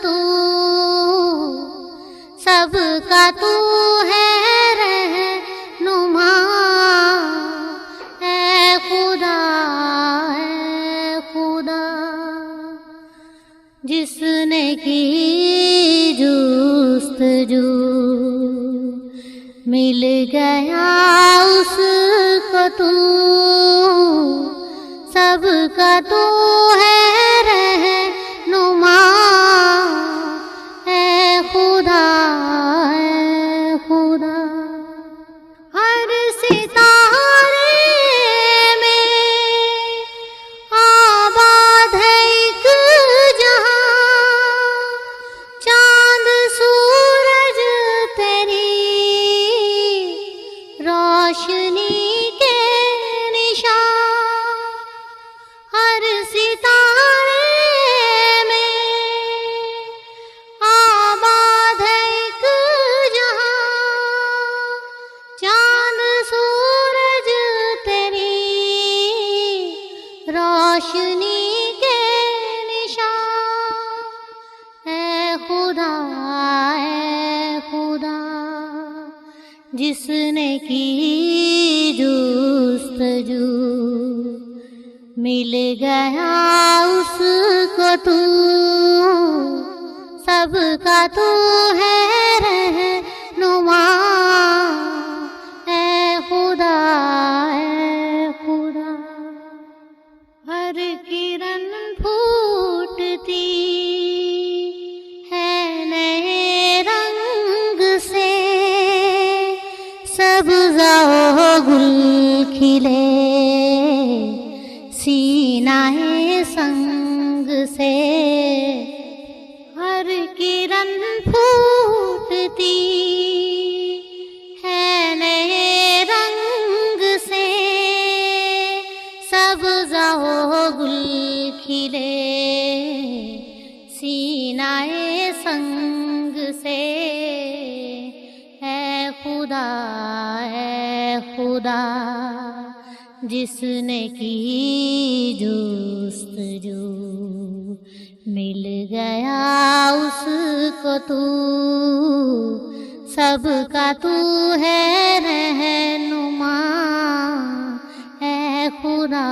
تو سب کا تو ہے رہنما، اے خدا اے خدا، جس نے کی جستجو مل گیا اس کو تو سب کا تو ہے رہنما، اے خدا اے خدا۔ ہر ستارے میں آباد ہے ایک جہاں، چاند سورج تیری روشنی کے نشان، ہر ستارے میں آباد ہے ایک جہاں، چاند سورج تیری روشنی کے نشان، اے خدا اے خدا، جس نے کی جستجو مل گیا اس کو تو سب کا تو ہے رہنما، اے خدا اے خدا۔ ہر کرن پھوٹتی ہے نئے رنگ سے، سبزہ و گل کھلے سینہ سنگ سے، ہر کرن پھوٹتی ہے نئے رنگ سے، سبزہ و گل کھلے سینہ سنگ سے، اے خدا اے خدا، جس نے کی جستجو مل گیا اس کو تو سب کا تو ہے رہنما، اے خدا